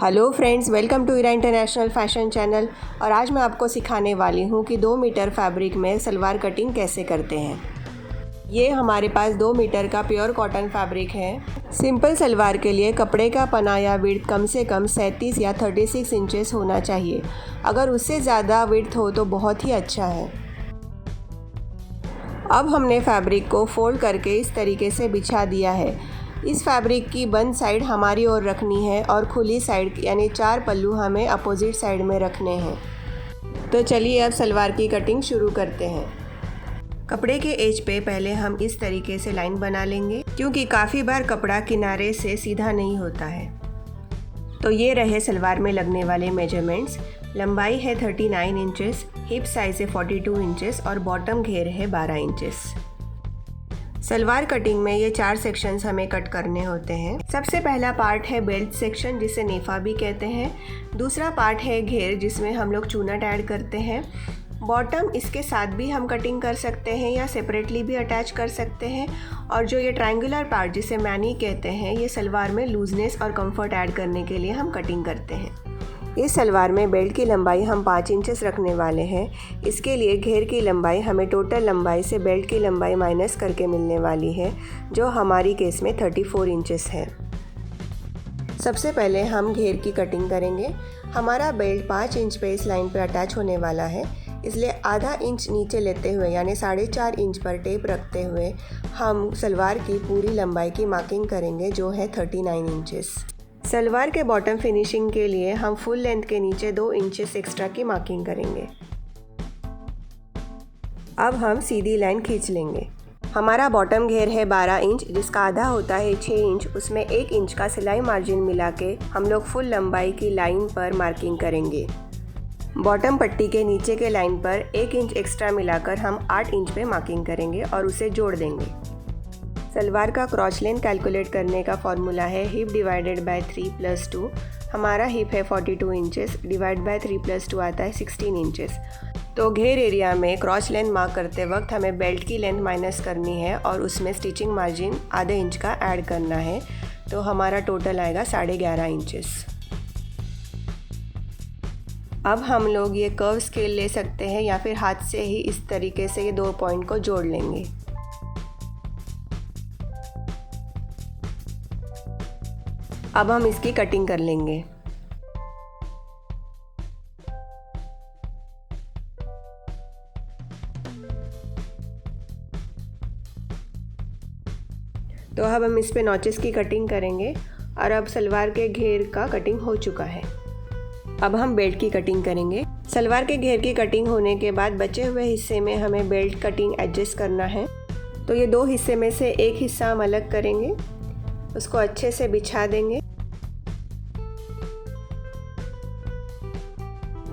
Hello friends, welcome to Ira international fashion channel. और आज मैं आपको सिखाने वाली हूँ कि 2 मीटर फैब्रिक में सलवार कटिंग कैसे करते हैं। ये हमारे पास 2 मीटर का प्योर कॉटन फैब्रिक है। सिंपल सलवार के लिए कपड़े का पना या विड्थ कम से कम 37 या 36 इंचेस होना चाहिए। अगर उससे ज़्यादा विड्थ हो तो बहुत ही अच्छा है। अब हमने फैब्रिक को फोल्ड करके इस तरीके से बिछा दिया है। इस फैब्रिक की बंद साइड हमारी ओर रखनी है और खुली साइड यानी 4 पल्लू हमें अपोजिट साइड में रखने हैं। तो चलिए अब सलवार की कटिंग शुरू करते हैं। कपड़े के एज पे पहले हम इस तरीके से लाइन बना लेंगे, क्योंकि काफ़ी बार कपड़ा किनारे से सीधा नहीं होता है। तो ये रहे सलवार में लगने वाले मेजरमेंट्स। लंबाई है 39 इंचेस, हिप साइज़ है 42 इंचेस और बॉटम घेर है 12 इंचेस। सलवार कटिंग में ये 4 सेक्शंस हमें कट करने होते हैं। सबसे पहला पार्ट है बेल्ट सेक्शन, जिसे नेफा भी कहते हैं। दूसरा पार्ट है घेर, जिसमें हम लोग चूनट ऐड करते हैं। बॉटम इसके साथ भी हम कटिंग कर सकते हैं या सेपरेटली भी अटैच कर सकते हैं। और जो ये ट्रायंगुलर पार्ट जिसे मैनी कहते हैं, ये सलवार में लूजनेस और कंफर्ट ऐड करने के लिए हम कटिंग करते हैं। इस सलवार में बेल्ट की लंबाई हम 5 इंचेस रखने वाले हैं। इसके लिए घेर की लंबाई हमें टोटल लंबाई से बेल्ट की लंबाई माइनस करके मिलने वाली है, जो हमारी केस में 34 इंचेस है। सबसे पहले हम घेर की कटिंग करेंगे। हमारा बेल्ट 5 इंच पे इस लाइन पे अटैच होने वाला है, इसलिए आधा इंच नीचे लेते हुए यानी 4.5 इंच पर टेप रखते हुए हम सलवार की पूरी लंबाई की मार्किंग करेंगे, जो है 39 इंचेस। सलवार के बॉटम फिनिशिंग के लिए हम फुल लेंथ के नीचे 2 इंचेस एक्स्ट्रा की मार्किंग करेंगे। अब हम सीधी लाइन खींच लेंगे। हमारा बॉटम घेर है 12 इंच, जिसका आधा होता है 6 इंच। उसमें 1 इंच का सिलाई मार्जिन मिला के हम लोग फुल लंबाई की लाइन पर मार्किंग करेंगे। बॉटम पट्टी के नीचे के लाइन पर 1 इंच एक्स्ट्रा मिलाकर हम 8 इंच पे मार्किंग करेंगे और उसे जोड़ देंगे। सलवार का क्रॉच लेंथ कैलकुलेट करने का फॉर्मूला है हिप डिवाइडेड बाय 3 + 2। हमारा हिप है 42 इंचेस, डिवाइड बाय 3 + 2 आता है 16 इंचेस। तो घेर एरिया में क्रॉच लेंथ मार्क करते वक्त हमें बेल्ट की लेंथ माइनस करनी है और उसमें स्टिचिंग मार्जिन आधे इंच का ऐड करना है। तो हमारा टोटल आएगा 11.5 इंचेस। अब हम लोग ये कर्व स्केल ले सकते हैं या फिर हाथ से ही इस तरीके से ये 2 पॉइंट को जोड़ लेंगे। अब हम इसकी कटिंग कर लेंगे। तो अब हम इस पे नॉचेस की कटिंग करेंगे और अब सलवार के घेर का कटिंग हो चुका है। अब हम बेल्ट की कटिंग करेंगे। सलवार के घेर की कटिंग होने के बाद बचे हुए हिस्से में हमें बेल्ट कटिंग एडजस्ट करना है। तो ये 2 हिस्से में से एक हिस्सा हम अलग करेंगे, उसको अच्छे से बिछा देंगे।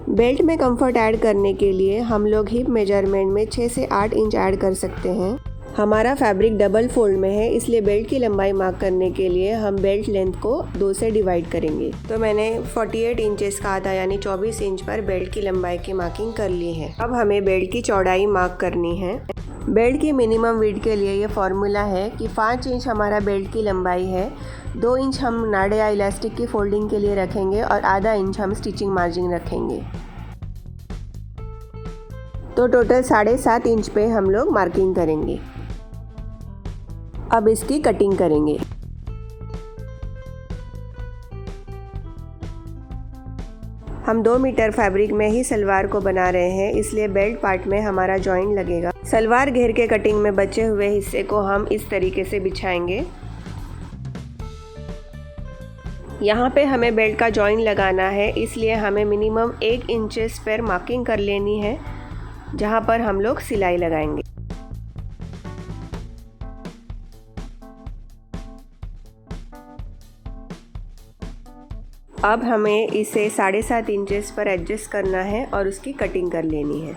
बेल्ट में कंफर्ट ऐड करने के लिए हम लोग हिप मेजरमेंट में 6 से 8 इंच ऐड कर सकते हैं। हमारा फैब्रिक डबल फोल्ड में है, इसलिए बेल्ट की लंबाई मार्क करने के लिए हम बेल्ट लेंथ को 2 से डिवाइड करेंगे। तो मैंने 48 इंचेस का आधा यानी 24 इंच पर बेल्ट की लंबाई की मार्किंग कर ली है। अब हमें बेल्ट की चौड़ाई मार्क करनी है। बेल्ट की मिनिमम विड्थ के लिए ये फॉर्मूला है कि 5 इंच हमारा बेल्ट की लंबाई है, 2 इंच हम नाड़े या इलास्टिक की फोल्डिंग के लिए रखेंगे और आधा इंच हम स्टिचिंग मार्जिन रखेंगे। तो टोटल 7.5 इंच पे हम लोग मार्किंग करेंगे। अब इसकी कटिंग करेंगे। हम 2 मीटर फैब्रिक में ही सलवार को बना रहे हैं, इसलिए बेल्ट पार्ट में हमारा जॉइंट लगेगा। सलवार घेर के कटिंग में बचे हुए हिस्से को हम इस तरीके से बिछाएंगे। यहाँ पे हमें बेल्ट का जॉइंट लगाना है, इसलिए हमें मिनिमम 1 इंचेस पर मार्किंग कर लेनी है, जहाँ पर हम लोग सिलाई लगाएंगे। अब हमें इसे 7.5 इंचेस पर एडजस्ट करना है और उसकी कटिंग कर लेनी है।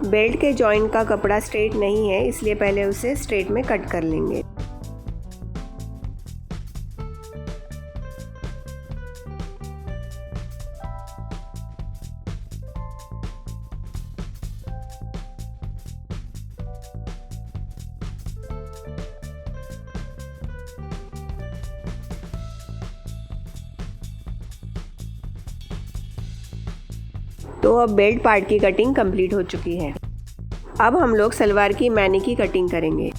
बेल्ट के जॉइंट का कपड़ा स्ट्रेट नहीं है, इसलिए पहले उसे स्ट्रेट में कट कर लेंगे। तो अब बेल्ट पार्ट की कटिंग कंप्लीट हो चुकी है। अब हम लोग सलवार की मैनी की कटिंग करेंगे।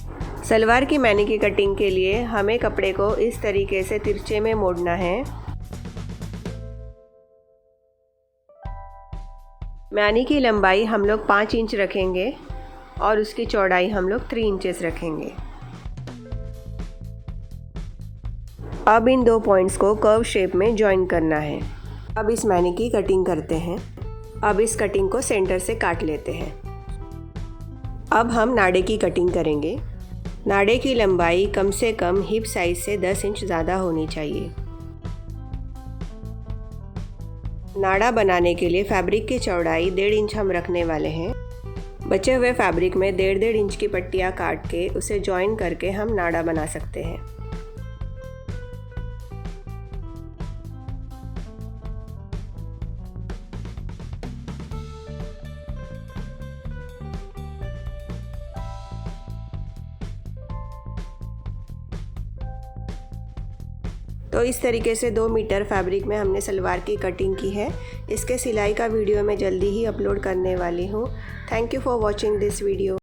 सलवार की मैनी की कटिंग के लिए हमें कपड़े को इस तरीके से तिरछे में मोड़ना है। मैनी की लंबाई हम लोग 5 इंच रखेंगे और उसकी चौड़ाई हम लोग 3 इंचेस रखेंगे। अब इन 2 पॉइंट्स को कर्व शेप में जॉइन करना है। अब इस मैनी की कटिंग करते हैं। अब इस कटिंग को सेंटर से काट लेते हैं। अब हम नाड़े की कटिंग करेंगे। नाड़े की लंबाई कम से कम हिप साइज से 10 इंच ज़्यादा होनी चाहिए। नाड़ा बनाने के लिए फैब्रिक की चौड़ाई 1.5 इंच हम रखने वाले हैं। बचे हुए फैब्रिक में 1.5 इंच की पट्टियाँ काट के उसे जॉइन करके हम नाड़ा बना सकते हैं। तो इस तरीके से 2 मीटर फैब्रिक में हमने सलवार की कटिंग की है। इसके सिलाई का वीडियो मैं जल्दी ही अपलोड करने वाली हूँ। Thank you for watching this video.